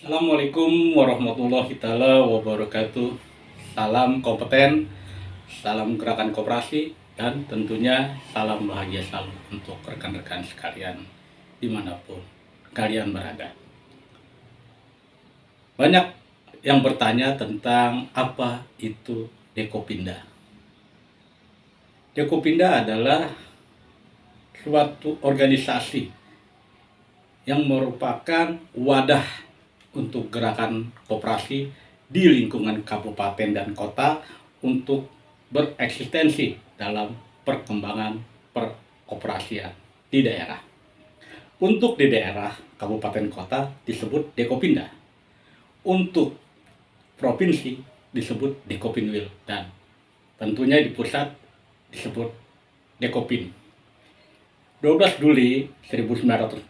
Assalamualaikum warahmatullahi taala wabarakatuh. Salam kompeten, salam gerakan koperasi, dan tentunya salam bahagia selalu untuk rekan-rekan sekalian dimanapun kalian berada. Banyak yang bertanya tentang apa itu Dekopinda. Dekopinda adalah suatu organisasi yang merupakan wadah untuk gerakan koperasi di lingkungan kabupaten dan kota untuk bereksistensi dalam perkembangan perkoperasian di daerah. Untuk di daerah kabupaten kota disebut Dekopinda. Untuk provinsi disebut Dekopinwil dan tentunya di pusat disebut Dekopin. 12 Juli 1947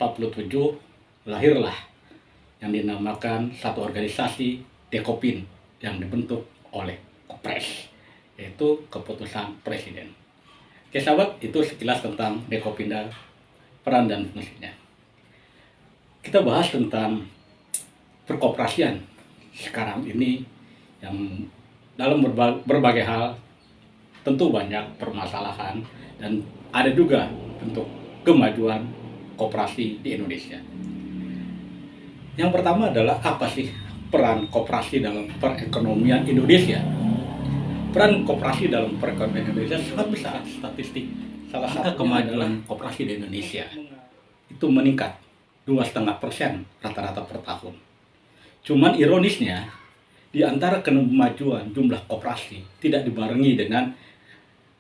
lahirlah yang dinamakan satu organisasi Dekopin yang dibentuk oleh Kepres, yaitu keputusan presiden. Oke sahabat, itu sekilas tentang Dekopinda, peran dan fungsinya. Kita bahas tentang perkoperasian sekarang ini yang dalam berbagai hal tentu banyak permasalahan dan ada juga bentuk kemajuan koperasi di Indonesia. Yang pertama adalah apa sih peran koperasi dalam perekonomian Indonesia? Peran koperasi dalam perekonomian Indonesia sangat besar. Statistik salah satu kemajuan koperasi di Indonesia itu meningkat 2,5% rata-rata per tahun. Cuman ironisnya, di antara kemajuan jumlah koperasi tidak dibarengi dengan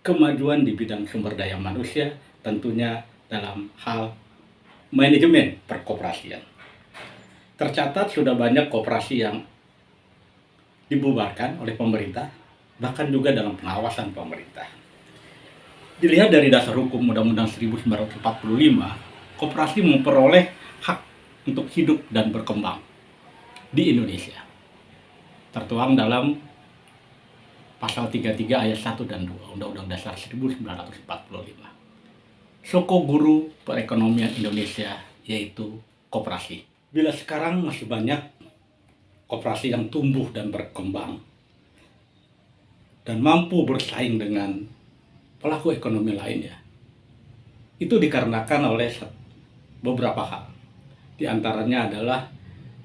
kemajuan di bidang sumber daya manusia, tentunya dalam hal manajemen perkoperasian. Tercatat sudah banyak koperasi yang dibubarkan oleh pemerintah, bahkan juga dalam pengawasan pemerintah. Dilihat dari dasar hukum Undang-Undang 1945, koperasi memperoleh hak untuk hidup dan berkembang di Indonesia. Tertuang dalam Pasal 33 ayat 1 dan 2 Undang-Undang Dasar 1945. Soko guru perekonomian Indonesia yaitu koperasi. Bila sekarang masih banyak koperasi yang tumbuh dan berkembang dan mampu bersaing dengan pelaku ekonomi lainnya, itu dikarenakan oleh beberapa hal. Di antaranya adalah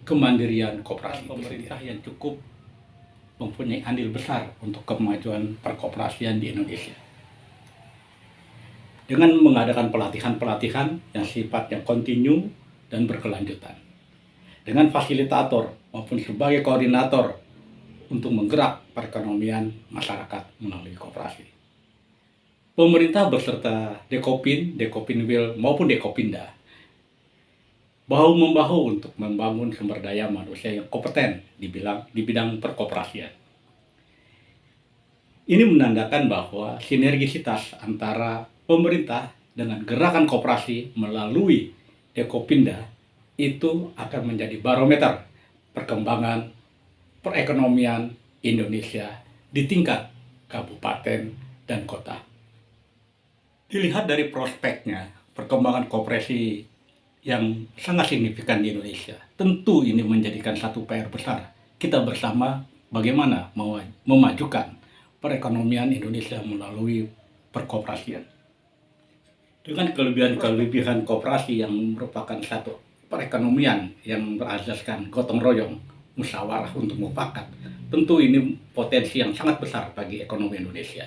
kemandirian koperasi pemerintah yang cukup mempunyai andil besar untuk kemajuan perkoperasian di Indonesia. Dengan mengadakan pelatihan-pelatihan yang sifatnya kontinu dan berkelanjutan. Dengan fasilitator maupun sebagai koordinator untuk menggerak perekonomian masyarakat melalui koperasi. Pemerintah beserta Dekopin, Dekopinwil maupun Dekopinda bahu-membahu untuk membangun sumber daya manusia yang kompeten di bidang perkoperasian. Ini menandakan bahwa sinergisitas antara pemerintah dengan gerakan koperasi melalui Dekopinda itu akan menjadi barometer perkembangan perekonomian Indonesia di tingkat kabupaten dan kota. Dilihat dari prospeknya perkembangan koperasi yang sangat signifikan di Indonesia, tentu ini menjadikan satu PR besar kita bersama bagaimana memajukan perekonomian Indonesia melalui perkoperasian. Dengan kelebihan-kelebihan koperasi yang merupakan satu perekonomian yang berasaskan gotong royong, musyawarah untuk mufakat, tentu ini potensi yang sangat besar bagi ekonomi Indonesia.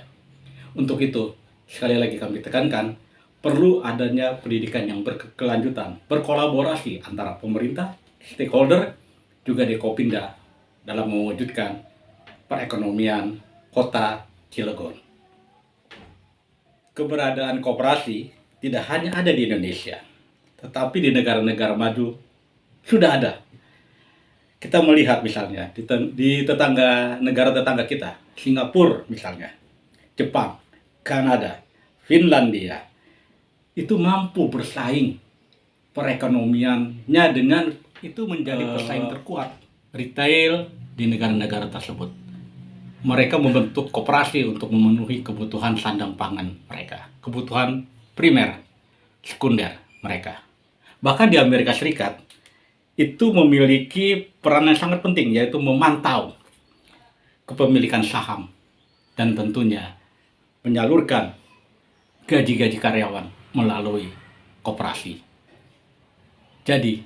Untuk itu, sekali lagi kami tekankan, perlu adanya pendidikan yang berkelanjutan, berkolaborasi antara pemerintah, stakeholder, juga Dekopinda dalam mewujudkan perekonomian kota Cilegon. Keberadaan koperasi tidak hanya ada di Indonesia, tetapi di negara-negara maju sudah ada. Kita melihat misalnya di negara tetangga kita, Singapura misalnya, Jepang, Kanada, Finlandia, itu mampu bersaing perekonomiannya dengan itu menjadi pesaing terkuat retail di negara-negara tersebut. Mereka membentuk koperasi untuk memenuhi kebutuhan sandang pangan mereka, kebutuhan primer, sekunder mereka. Bahkan di Amerika Serikat, itu memiliki peran yang sangat penting, yaitu memantau kepemilikan saham dan tentunya menyalurkan gaji-gaji karyawan melalui koperasi. Jadi,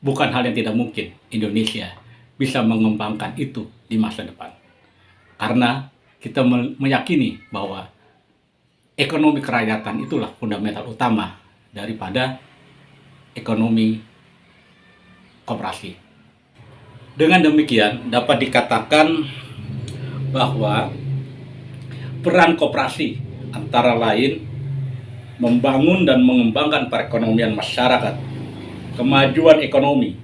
bukan hal yang tidak mungkin Indonesia bisa mengembangkan itu di masa depan. Karena kita meyakini bahwa ekonomi kerakyatan itulah fundamental utama daripada ekonomi koperasi. Dengan demikian, dapat dikatakan bahwa peran koperasi antara lain membangun dan mengembangkan perekonomian masyarakat, kemajuan ekonomi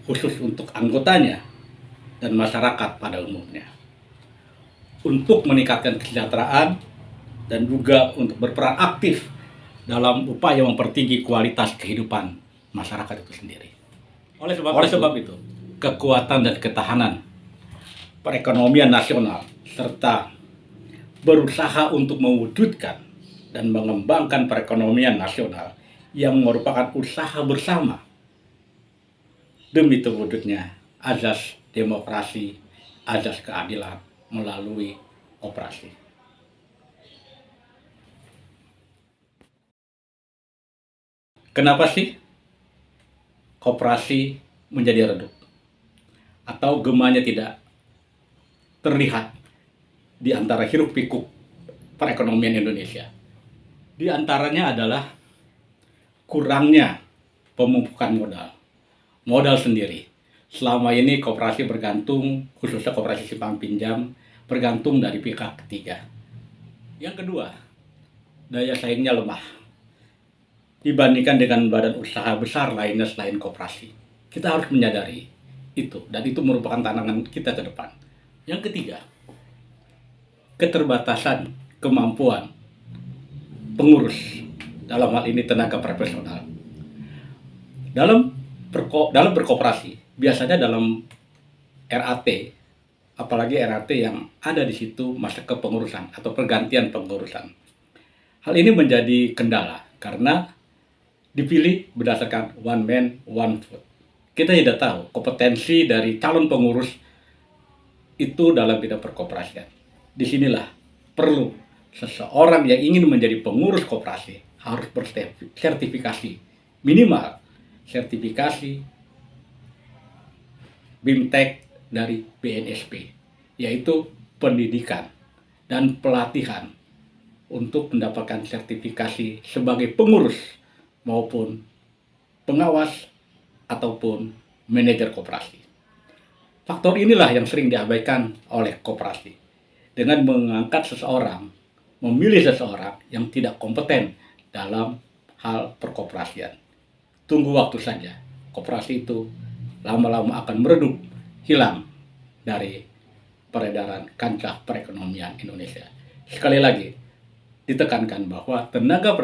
khusus untuk anggotanya dan masyarakat pada umumnya, untuk meningkatkan kesejahteraan dan juga untuk berperan aktif dalam upaya mempertinggi kualitas kehidupan masyarakat itu sendiri. Oleh sebab itu, kekuatan dan ketahanan perekonomian nasional serta berusaha untuk mewujudkan dan mengembangkan perekonomian nasional yang merupakan usaha bersama demi terwujudnya azas demokrasi, azas keadilan melalui koperasi. Kenapa sih koperasi menjadi redup atau gemanya tidak terlihat di antara hiruk pikuk perekonomian Indonesia? Di antaranya adalah kurangnya pemumpukan modal sendiri. Selama ini koperasi bergantung, khususnya koperasi simpan pinjam, bergantung dari pihak ketiga. Yang kedua, daya saingnya lemah dibandingkan dengan badan usaha besar lainnya selain koperasi. Kita harus menyadari itu, dan itu merupakan tantangan kita ke depan. Yang ketiga, keterbatasan kemampuan pengurus, dalam hal ini tenaga profesional. Dalam berkoperasi, biasanya dalam RAT, apalagi RAT yang ada di situ masa kepengurusan atau pergantian pengurusan. Hal ini menjadi kendala karena dipilih berdasarkan one man, one vote. Kita tidak tahu kompetensi dari calon pengurus itu dalam bidang perkoperasian. Disinilah perlu seseorang yang ingin menjadi pengurus koperasi harus bersertifikasi, minimal sertifikasi BIMTEK dari BNSP, yaitu pendidikan dan pelatihan untuk mendapatkan sertifikasi sebagai pengurus maupun pengawas ataupun manajer koperasi. Faktor inilah yang sering diabaikan oleh koperasi dengan mengangkat seseorang, memilih seseorang yang tidak kompeten dalam hal perkoperasian. Tunggu waktu saja, koperasi itu lama-lama akan meredup, hilang dari peredaran kancah perekonomian Indonesia. Sekali lagi, ditekankan bahwa tenaga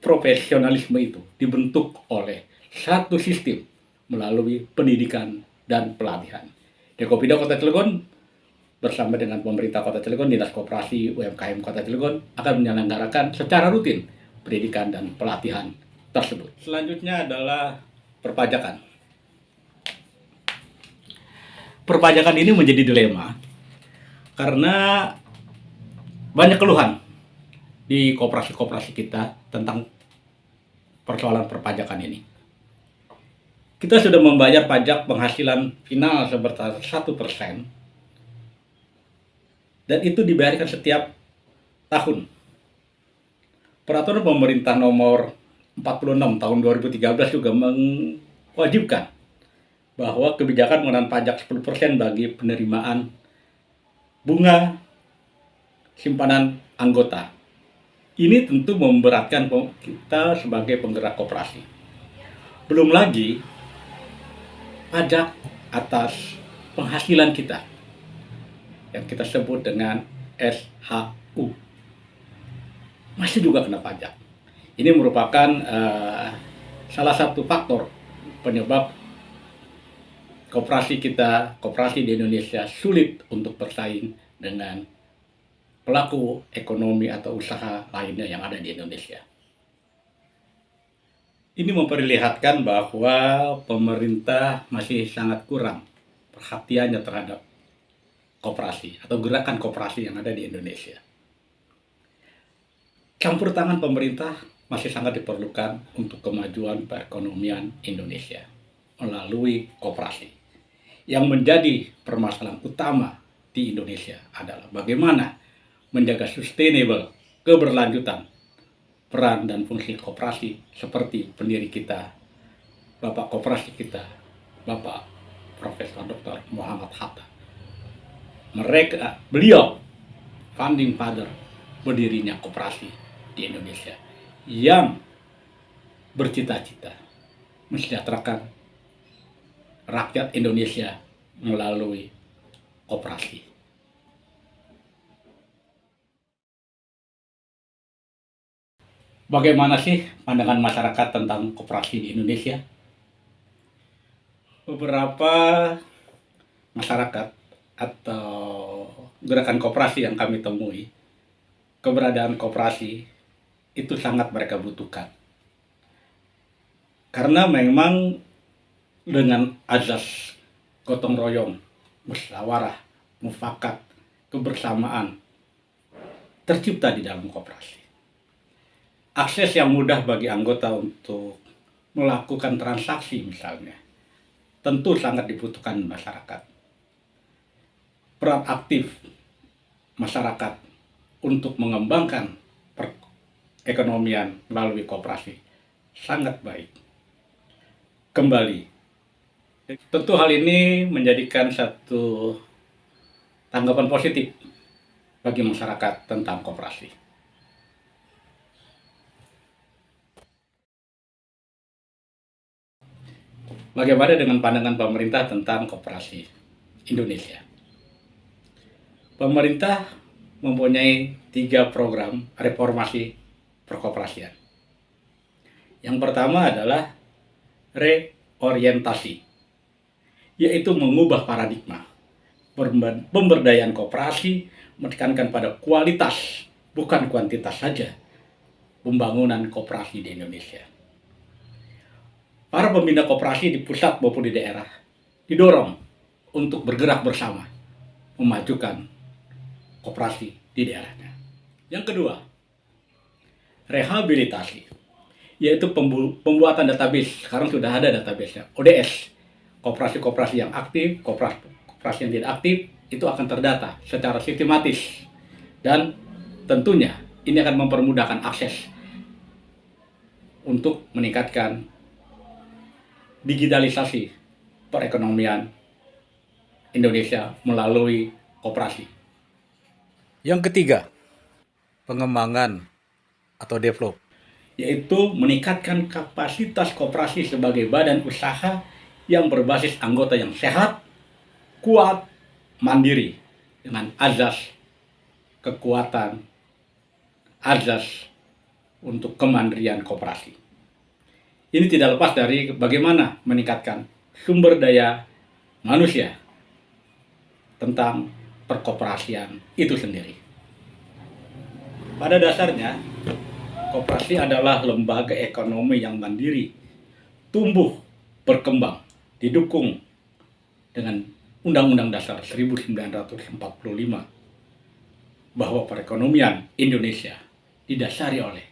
profesionalisme itu dibentuk oleh satu sistem melalui pendidikan dan pelatihan. Dekopinda Kota Cilegon bersama dengan pemerintah Kota Cilegon, Dinas Koperasi UMKM Kota Cilegon akan menyelenggarakan secara rutin pendidikan dan pelatihan tersebut. Selanjutnya adalah perpajakan. Perpajakan ini menjadi dilema karena banyak keluhan di koperasi-koperasi kita tentang persoalan perpajakan ini. Kita sudah membayar pajak penghasilan final sebesar 1%, dan itu dibayarkan setiap tahun. Peraturan pemerintah nomor 46 tahun 2013 juga mewajibkan bahwa kebijakan mengenai pajak 10% bagi penerimaan bunga simpanan anggota. Ini tentu memberatkan kita sebagai penggerak koperasi. Belum lagi pajak atas penghasilan kita yang kita sebut dengan SHU masih juga kena pajak. Ini merupakan salah satu faktor penyebab koperasi di Indonesia sulit untuk bersaing dengan pelaku ekonomi atau usaha lainnya yang ada di Indonesia. Ini memperlihatkan bahwa pemerintah masih sangat kurang perhatiannya terhadap koperasi atau gerakan koperasi yang ada di Indonesia. Campur tangan pemerintah masih sangat diperlukan untuk kemajuan perekonomian Indonesia melalui koperasi. Yang menjadi permasalahan utama di Indonesia adalah bagaimana menjaga sustainable, keberlanjutan peran dan fungsi koperasi seperti pendiri kita, Bapak Koperasi kita, Bapak Profesor Dr. Muhammad Hatta. Beliau founding father berdirinya koperasi di Indonesia yang bercita-cita mensejahterakan rakyat Indonesia melalui koperasi. Bagaimana sih pandangan masyarakat tentang koperasi di Indonesia? Beberapa masyarakat atau gerakan koperasi yang kami temui, keberadaan koperasi itu sangat mereka butuhkan. Karena memang dengan azas gotong royong, musyawarah, mufakat, kebersamaan tercipta di dalam koperasi. Akses yang mudah bagi anggota untuk melakukan transaksi misalnya, tentu sangat dibutuhkan masyarakat. Peran aktif masyarakat untuk mengembangkan perekonomian melalui koperasi sangat baik. Kembali, tentu hal ini menjadikan satu tanggapan positif bagi masyarakat tentang koperasi. Bagaimana dengan pandangan pemerintah tentang koperasi Indonesia? Pemerintah mempunyai 3 program reformasi perkoperasian. Yang pertama adalah reorientasi, yaitu mengubah paradigma. Pemberdayaan koperasi menekankan pada kualitas, bukan kuantitas saja, pembangunan koperasi di Indonesia. Para pembina koperasi di pusat maupun di daerah didorong untuk bergerak bersama memajukan koperasi di daerahnya. Yang kedua, rehabilitasi, yaitu pembuatan database. Sekarang sudah ada database-nya, ODS. Koperasi-koperasi yang aktif, koperasi yang tidak aktif, itu akan terdata secara sistematis. Dan tentunya ini akan mempermudahkan akses untuk meningkatkan digitalisasi perekonomian Indonesia melalui koperasi. Yang ketiga, pengembangan atau develop, yaitu meningkatkan kapasitas koperasi sebagai badan usaha yang berbasis anggota yang sehat, kuat, mandiri dengan azas kekuatan, azas untuk kemandirian koperasi. Ini tidak lepas dari bagaimana meningkatkan sumber daya manusia tentang perkoperasian itu sendiri. Pada dasarnya, koperasi adalah lembaga ekonomi yang mandiri, tumbuh, berkembang, didukung dengan Undang-Undang Dasar 1945 bahwa perekonomian Indonesia didasari oleh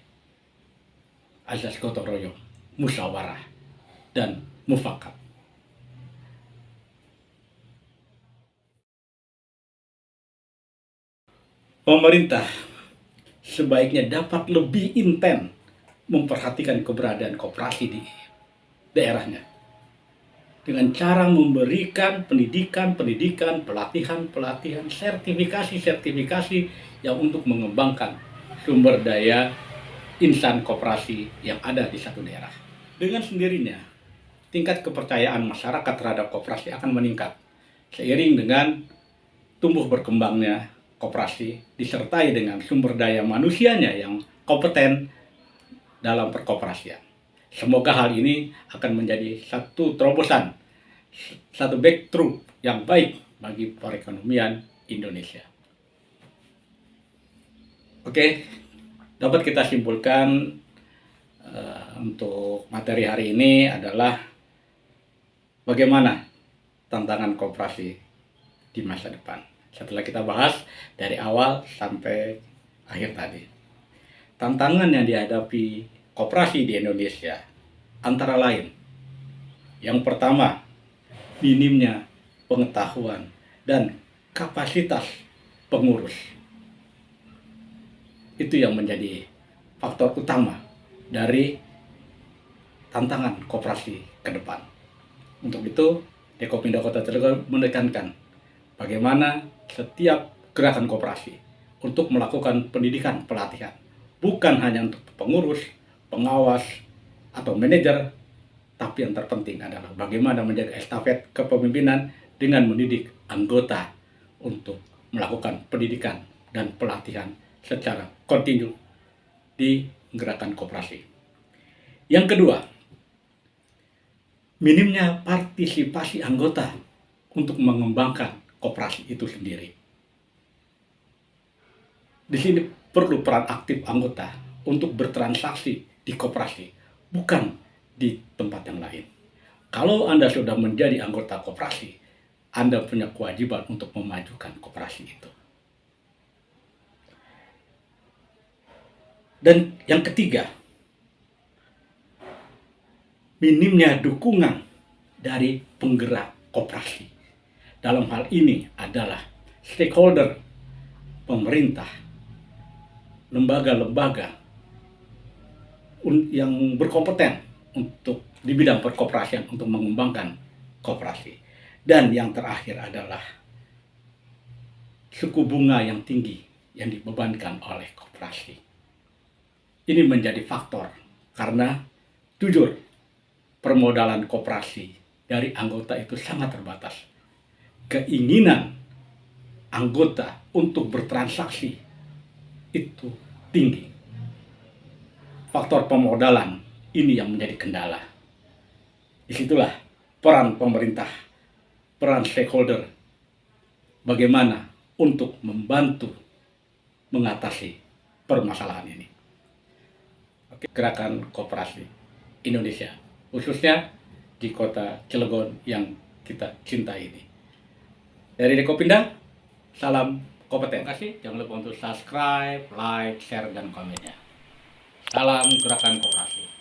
azas gotong royong, musyawarah, dan mufakat. Pemerintah sebaiknya dapat lebih intens memperhatikan keberadaan koperasi di daerahnya dengan cara memberikan pendidikan, pelatihan, sertifikasi yang untuk mengembangkan sumber daya insan koperasi yang ada di satu daerah. Dengan sendirinya, tingkat kepercayaan masyarakat terhadap koperasi akan meningkat seiring dengan tumbuh berkembangnya koperasi disertai dengan sumber daya manusianya yang kompeten dalam perkoperasian. Semoga hal ini akan menjadi satu terobosan, satu breakthrough yang baik bagi perekonomian Indonesia. Oke, dapat kita simpulkan Untuk materi hari ini adalah bagaimana tantangan koperasi di masa depan. Setelah kita bahas dari awal sampai akhir tadi. Tantangan yang dihadapi koperasi di Indonesia antara lain, yang pertama, minimnya pengetahuan dan kapasitas pengurus. Itu yang menjadi faktor utama dari tantangan koperasi ke depan. Untuk itu, Dekopindo Kota Cilegon menekankan bagaimana setiap gerakan koperasi untuk melakukan pendidikan pelatihan, bukan hanya untuk pengurus, pengawas, atau manajer, tapi yang terpenting adalah bagaimana menjaga estafet kepemimpinan dengan mendidik anggota untuk melakukan pendidikan dan pelatihan secara kontinu di gerakan koperasi. Yang kedua, minimnya partisipasi anggota untuk mengembangkan koperasi itu sendiri. Di sini perlu peran aktif anggota untuk bertransaksi di koperasi, bukan di tempat yang lain. Kalau Anda sudah menjadi anggota koperasi, Anda punya kewajiban untuk memajukan koperasi itu. Dan yang ketiga, minimnya dukungan dari penggerak koperasi. Dalam hal ini adalah stakeholder, pemerintah, lembaga-lembaga yang berkompeten untuk di bidang perkoperasian untuk mengembangkan koperasi. Dan yang terakhir adalah suku bunga yang tinggi yang dibebankan oleh koperasi. Ini menjadi faktor karena jujur permodalan koperasi dari anggota itu sangat terbatas. Keinginan anggota untuk bertransaksi itu tinggi. Faktor pemodalan ini yang menjadi kendala. Disitulah peran pemerintah, peran stakeholder, bagaimana untuk membantu mengatasi permasalahan ini. Oke, gerakan koperasi Indonesia, khususnya di kota Cilegon yang kita cintai ini. Dari Dekopindo, salam kompeten. Terima kasih. Jangan lupa untuk subscribe, like, share, dan komennya. Salam gerakan koperasi.